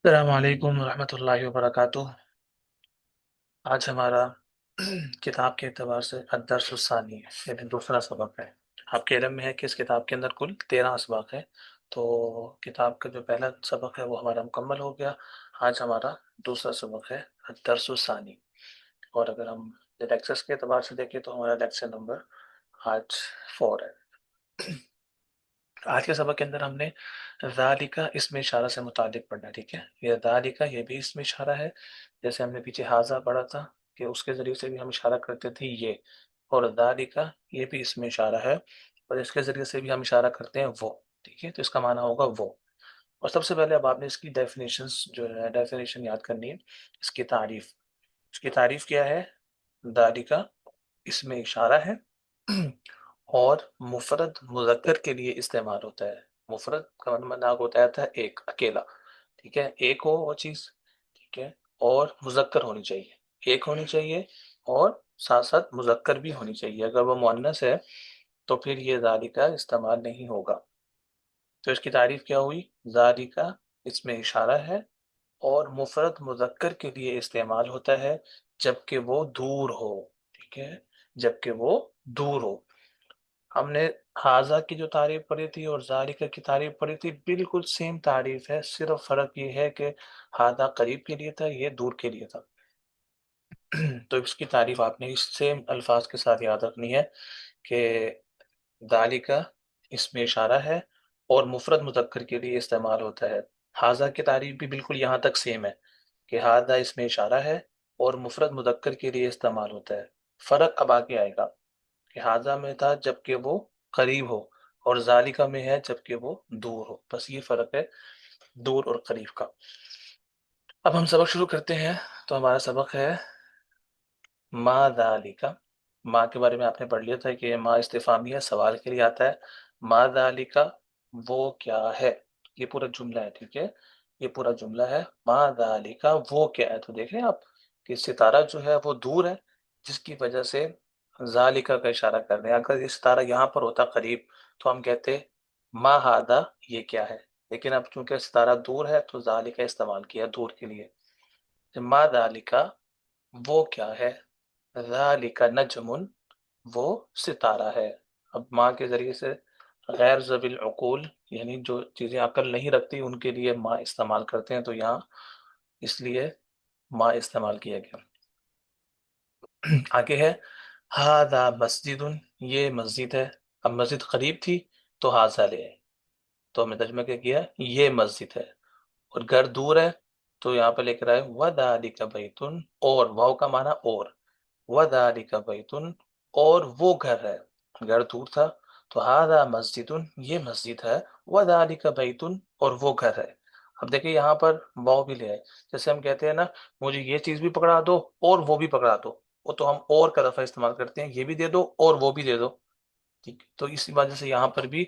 السلام علیکم ورحمۃ اللہ وبرکاتہ۔ آج ہمارا کتاب کے اعتبار سے الدرس الثانی یعنی دوسرا سبق ہے۔ آپ کے علم میں ہے کہ اس کتاب کے اندر کل 13 اسباق ہیں، تو کتاب کا جو پہلا سبق ہے وہ ہمارا مکمل ہو گیا۔ آج ہمارا دوسرا سبق ہے الدرس الثانی، اور اگر ہم لیکچرز کے اعتبار سے دیکھیں تو ہمارا لیکچر نمبر آج 4 ہے۔ آج کے سبق کے اندر ہم نے ذالکا اسم اشارہ سے متعلق پڑھنا ہے، ٹھیک ہے۔ یہ ذالکا یہ بھی اسم اشارہ ہے، جیسے ہم نے پیچھے حاضہ پڑھا تھا کہ اس کے ذریعے سے بھی ہم اشارہ کرتے تھے یہ، اور ذالکا یہ بھی اسم اشارہ ہے اور اس کے ذریعے سے بھی ہم اشارہ کرتے ہیں وہ، ٹھیک ہے۔ تو اس کا معنی ہوگا وہ۔ اور سب سے پہلے اب آپ نے اس کی ڈیفینیشنز جو ہے ڈیفینیشن یاد کرنی ہے، اس کی تعریف۔ اس کی تعریف کیا ہے؟ ذالکا اسم اشارہ ہے اور مفرد مذکر کے لیے استعمال ہوتا ہے۔ مفرد کا معنی ہوتا ہے ایک، اکیلا، ٹھیک ہے، ایک ہو وہ چیز، ٹھیک ہے، اور مذکر ہونی چاہیے، ایک ہونی چاہیے اور ساتھ ساتھ مذکر بھی ہونی چاہیے۔ اگر وہ مؤنث ہے تو پھر یہ ذالکا استعمال نہیں ہوگا۔ تو اس کی تعریف کیا ہوئی؟ ذالکا اس میں اشارہ ہے اور مفرد مذکر کے لیے استعمال ہوتا ہے جبکہ وہ دور ہو، ٹھیک ہے، جبکہ وہ دور ہو۔ ہم نے حاضہ کی جو تعریف پڑھی تھی اور ذالکہ کی تعریف پڑھی تھی، بالکل سیم تعریف ہے، صرف فرق یہ ہے کہ حاضہ قریب کے لیے تھا، یہ دور کے لیے تھا۔ تو اس کی تعریف آپ نے اس سیم الفاظ کے ساتھ یاد رکھنی ہے کہ ذالکہ اس میں اشارہ ہے اور مفرد مذکر کے لیے استعمال ہوتا ہے۔ حاضہ کی تعریف بھی بالکل یہاں تک سیم ہے کہ حاضہ اس میں اشارہ ہے اور مفرد مذکر کے لیے استعمال ہوتا ہے۔ فرق اب آگے آئے گا کہ حاضہ میں تھا جبکہ وہ قریب ہو، اور ذالکہ میں ہے جبکہ وہ دور ہو، بس یہ فرق ہے دور اور قریب کا۔ اب ہم سبق شروع کرتے ہیں۔ تو ہمارا سبق ہے ما ذالکہ۔ ما کے بارے میں آپ نے پڑھ لیا تھا کہ ما استفہامیہ، سوال کے لیے آتا ہے۔ ما ذالکہ وہ کیا ہے، یہ پورا جملہ ہے، ٹھیک ہے، یہ پورا جملہ ہے۔ ما ذالکہ وہ کیا ہے، تو دیکھ رہے ہیں آپ کہ ستارہ جو ہے وہ دور ہے، جس کی وجہ سے ذالکہ کا اشارہ کر رہے ہیں۔ اگر یہ ستارہ یہاں پر ہوتا قریب تو ہم کہتے ما ہادہ یہ کیا ہے، لیکن اب چونکہ ستارہ دور ہے تو ذالکہ استعمال کیا دور کے لیے۔ ما ذالکہ وہ کیا ہے، ذالکہ نجم وہ ستارہ ہے۔ اب ماں کے ذریعے سے غیر ذوی العقول یعنی جو چیزیں عقل نہیں رکھتی ان کے لیے ماں استعمال کرتے ہیں، تو یہاں اس لیے ماں استعمال کیا گیا۔ آگے ہے ہذا مسجد، یہ مسجد ہے۔ اب مسجد قریب تھی تو ہذا لے آئے، تو ہم نے ترجمہ کیا کیا، یہ مسجد ہے، اور گھر دور ہے تو یہاں پہ لے کر آئے وذالک بیت، اور واو کا معنی اور، وذالک بیت اور وہ گھر ہے، گھر دور تھا تو ہذا مسجد یہ مسجد ہے، وذالک بیت اور وہ گھر ہے۔ اب دیکھیں یہاں پر واو بھی لے آئے، جیسے ہم کہتے ہیں نا مجھے یہ چیز بھی پکڑا دو اور وہ بھی پکڑا دو، وہ تو ہم اور کا دفعہ استعمال کرتے ہیں، یہ بھی دے دو اور وہ بھی دے دو، ٹھیک۔ تو اسی وجہ سے یہاں پر بھی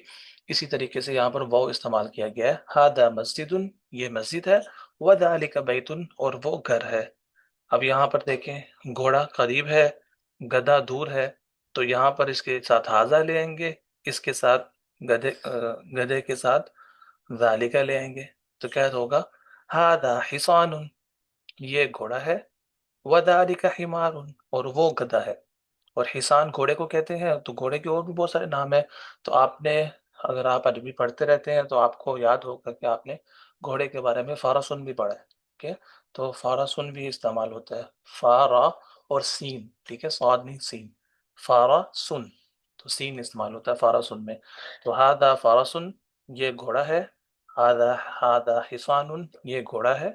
اسی طریقے سے یہاں پر واو استعمال کیا گیا ہے۔ ہذا مسجد یہ مسجد ہے، وذالک بیت اور وہ گھر ہے۔ اب یہاں پر دیکھیں گھوڑا قریب ہے، گدھا دور ہے، تو یہاں پر اس کے ساتھ ہاضا لے آئیں گے، اس کے ساتھ گدھے کے ساتھ ذالکہ لے آئیں گے، تو کیا ہوگا ہاذا حصان یہ گھوڑا ہے، وذالک حمار اور وہ گدھا ہے۔ اور حصان گھوڑے کو کہتے ہیں، تو گھوڑے کے اور بھی بہت سارے نام ہیں، تو آپ نے اگر آپ عربی پڑھتے رہتے ہیں تو آپ کو یاد ہوگا کہ آپ نے گھوڑے کے بارے میں فارسن بھی پڑھا ہے، ٹھیک ہے، تو فارسن بھی استعمال ہوتا ہے، فارا اور سین، ٹھیک ہے، صاد نہیں سین، فارا سن، تو سین استعمال ہوتا ہے فارسن میں۔ تو ہادا فارسن یہ گھوڑا ہے، ہادا حصان یہ گھوڑا ہے،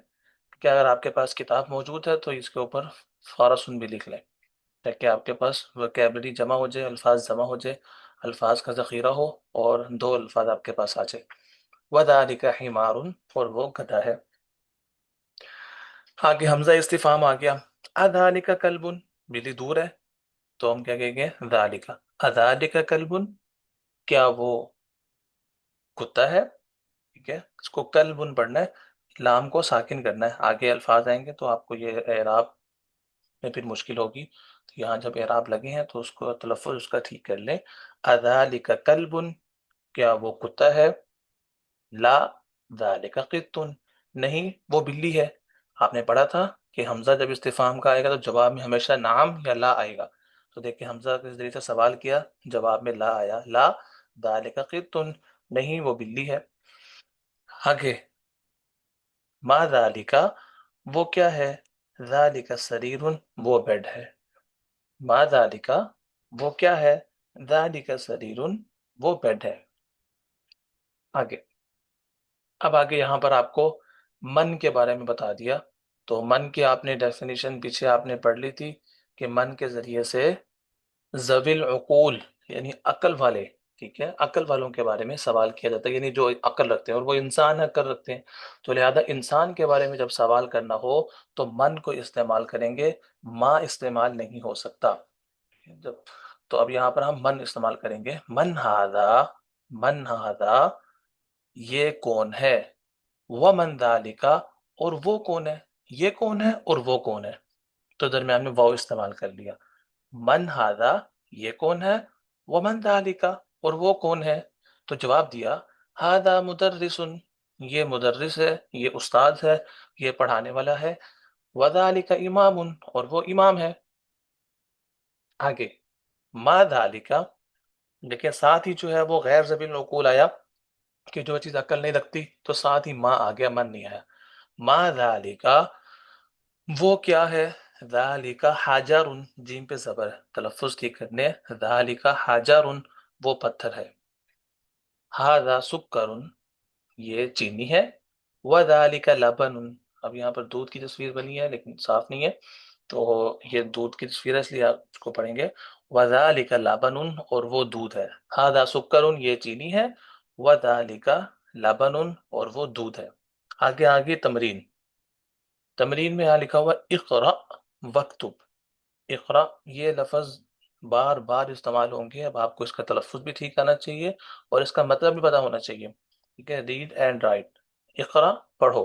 کہ اگر آپ کے پاس کتاب موجود ہے تو اس کے اوپر فارسن بھی لکھ لیں تاکہ آپ کے پاس وکیبلری جمع ہو جائے، الفاظ جمع ہو جائے، الفاظ کا ذخیرہ ہو اور دو الفاظ آپ کے پاس آ جائے۔ وذالک حمار اور وہ گدھا ہے۔ آگے حمزہ استفہام آ گیا، اذالک کلب بلی دور ہے تو ہم کیا کہیں گے ذالک، اذالک کلب کیا وہ کتا ہے، ٹھیک ہے، اس کو کلب پڑھنا ہے، لام کو ساکن کرنا ہے، آگے الفاظ آئیں گے تو آپ کو یہ اعراب میں پھر مشکل ہوگی، تو یہاں جب اعراب لگے ہیں تو اس کو تلفظ اس کا ٹھیک کر لیں۔ اذالک کلب کیا وہ کتا ہے، لا ذالک قط نہیں وہ بلی ہے۔ آپ نے پڑھا تھا کہ حمزہ جب استفہام کا آئے گا تو جواب میں ہمیشہ نعم یا لا آئے گا، تو دیکھیں حمزہ کے ذریعے سے سوال کیا، جواب میں لا آیا، لا ذالک قط، نہیں وہ بلی ہے۔ آگے ما ذالک، وہ کیا ہے، ذالک سریر، وہ بیڈ ہے، ما ذالک وہ کیا ہے، ذالک سریر وہ بیڈ ہے۔ آگے اب آگے یہاں پر آپ کو من کے بارے میں بتا دیا، تو من کی آپ نے ڈیفینیشن پیچھے آپ نے پڑھ لی تھی کہ من کے ذریعے سے ذوی العقول یعنی عقل والے، ٹھیک ہے، عقل والوں کے بارے میں سوال کیا جاتا ہے، یعنی جو عقل رکھتے ہیں، اور وہ انسان عقل رکھتے ہیں، تو لہذا انسان کے بارے میں جب سوال کرنا ہو تو من کو استعمال کریں گے، ما استعمال نہیں ہو سکتا جب۔ تو اب یہاں پر ہم من استعمال کریں گے، من ہاذا، من ہاذا یہ کون ہے، ومن ذالکا اور وہ کون ہے، یہ کون ہے اور وہ کون ہے، تو درمیان میں واو استعمال کر لیا، من ہاذا یہ کون ہے، ومن ذالکا اور وہ کون ہے، تو جواب دیا ہاذا مدرس، یہ مدرس ہے، یہ استاد ہے، یہ پڑھانے والا ہے، وذالک امام اور وہ امام ہے۔ آگے ما ذالکا، لیکن ساتھ ہی جو ہے وہ غیر ذوی العقول آیا کہ جو چیز عقل نہیں رکھتی، تو ساتھ ہی ما آ گیا، من نہیں آیا۔ ما ذالکا وہ کیا ہے، ذالک حجر، جیم پہ زبر ہے، تلفظ ٹھیک کرنے، ذالک حجر وہ پتھر ہے، ھذا سکر یہ چینی ہے، وذالک لبن، اب یہاں پر دودھ کی تصویر بنی ہے لیکن صاف نہیں ہے، تو یہ دودھ کی تصویر ہے اس لیے آپ اس کو پڑھیں گے، وذالک لبن اور وہ دودھ ہے، ھذا سکر یہ چینی ہے، وذالک لبن اور وہ دودھ ہے۔ آگے آگے تمرین، تمرین میں یہاں لکھا ہوا اقرأ وکتب، اقرأ یہ لفظ بار بار استعمال ہوں گے، اب آپ کو اس کا تلفظ بھی ٹھیک آنا چاہیے اور اس کا مطلب بھی پتا ہونا چاہیے، ٹھیک ہے، ریڈ اینڈ رائٹ، اقرأ پڑھو،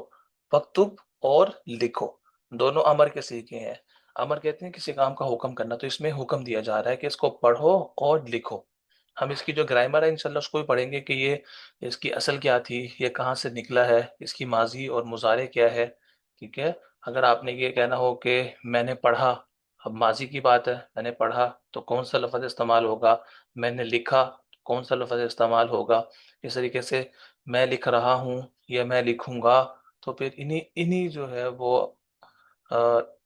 وکتب اور لکھو، دونوں امر کے سیکھے ہیں، امر کہتے ہیں کسی کام کا حکم کرنا، تو اس میں حکم دیا جا رہا ہے کہ اس کو پڑھو اور لکھو۔ ہم اس کی جو گرامر ہے انشاءاللہ اس کو بھی پڑھیں گے کہ یہ اس کی اصل کیا تھی، یہ کہاں سے نکلا ہے، اس کی ماضی اور مضارع کیا ہے، ٹھیک ہے۔ اگر آپ نے یہ کہنا ہو کہ میں نے پڑھا، اب ماضی کی بات ہے، میں نے پڑھا تو کون سا لفظ استعمال ہوگا، میں نے لکھا کون سا لفظ استعمال ہوگا، اس طریقے سے میں لکھ رہا ہوں یا میں لکھوں گا، تو پھر انہی جو ہے وہ آ،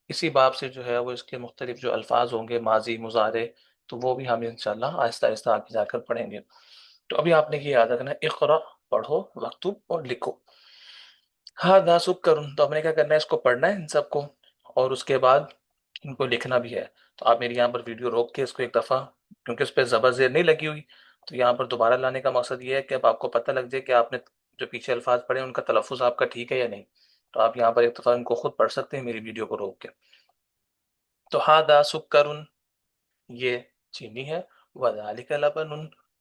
اسی باب سے جو ہے وہ اس کے مختلف جو الفاظ ہوں گے ماضی مضارع، تو وہ بھی ہم انشاءاللہ آہستہ آہستہ آگے جا کر پڑھیں گے۔ تو ابھی آپ نے یہ یاد رکھنا ہے، اقرا پڑھو، وکتب اور لکھو، ہاں ناسک کروں، تو ہم نے کیا کرنا ہے، اس کو پڑھنا ہے ان سب کو، اور اس کے بعد ان کو لکھنا بھی ہے۔ تو آپ میری یہاں پر ویڈیو روک کے اس کو ایک دفعہ، کیونکہ اس پہ زبر زیر نہیں لگی ہوئی، تو یہاں پر دوبارہ لانے کا مقصد یہ ہے کہ اب آپ کو پتہ لگ جائے کہ آپ نے جو پیچھے الفاظ پڑھے ان کا تلفظ آپ کا ٹھیک ہے یا نہیں، تو آپ یہاں پر ایک دفعہ ان کو خود پڑھ سکتے ہیں میری ویڈیو کو روک کے۔ تو ہاذا سکر یہ چینی ہے، وذالک لبن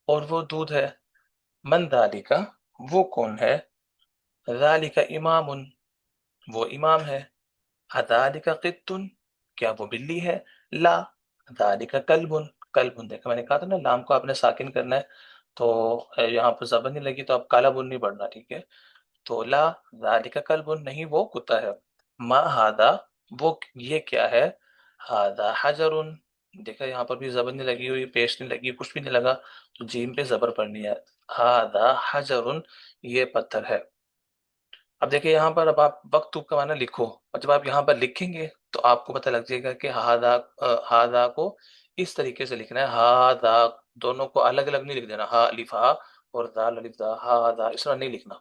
اور وہ دودھ ہے، من ذالک وہ کون ہے، ذالک امام وہ امام ہے، اذالک قط کیا وہ بلی ہے، لا ذالک کلب، کلب دیکھا میں نے کہا تھا نا لام کو آپ نے ساکن کرنا ہے، تو یہاں پر زبر نہیں لگی تو اب کالا بن نہیں پڑھنا، ٹھیک ہے، تو لا ذالک کلب نہیں وہ کتا ہے، ما ہادا وہ یہ کیا ہے، ہادا حجر دیکھا یہاں پر بھی زبر نہیں لگی ہوئی، پیش نہیں لگی، کچھ بھی نہیں لگا، تو جیم پہ زبر پڑھنی ہے، ہادا حجر یہ پتھر ہے۔ اب دیکھیں یہاں پر اب آپ وقت کا معنی لکھو، اور جب آپ یہاں پر لکھیں گے تو آپ کو پتہ لگ جائے گا کہ ہادا، ہادا کو اس طریقے سے لکھنا ہے، ہادا دونوں کو الگ الگ نہیں لکھ دینا، ہا الف ہا اور دال الف دا، ہادا اس طرح نہیں لکھنا،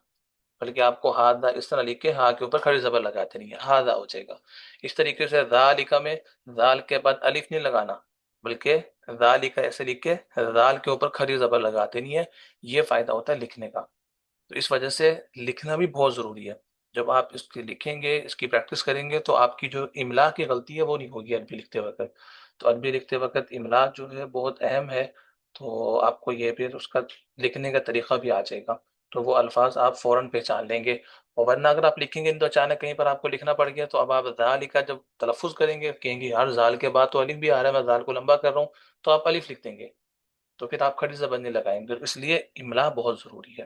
بلکہ آپ کو ہادا اس طرح لکھ کے ہا کے اوپر کھڑی زبر لگاتے نہیں ہے، ہادا ہو جائے گا۔ اس طریقے سے ذالک میں ذال کے بعد الف نہیں لگانا، بلکہ ذالک ایسے لکھ کے ذال کے اوپر کھڑی زبر لگاتے نہیں ہے، یہ فائدہ ہوتا ہے لکھنے کا، تو اس وجہ سے لکھنا بھی بہت ضروری ہے، جب آپ اس کی لکھیں گے، اس کی پریکٹس کریں گے تو آپ کی جو املا کی غلطی ہے وہ نہیں ہوگی عربی لکھتے وقت، تو عربی لکھتے وقت املا جو ہے بہت اہم ہے، تو آپ کو یہ پھر اس کا لکھنے کا طریقہ بھی آ جائے گا، تو وہ الفاظ آپ فوراً پہچان لیں گے، اور ورنہ اگر آپ لکھیں گے تو اچانک کہیں پر آپ کو لکھنا پڑ گیا، تو اب آپ ذالک کا جب تلفظ کریں گے کہیں گے یار ذال کے بعد تو الف بھی آ رہا ہے، میں ذال کو لمبا کر رہا ہوں، تو آپ الف لکھ دیں گے، تو پھر آپ کھڑی زبر نہیں لگائیں گے، اس لیے املا بہت ضروری ہے۔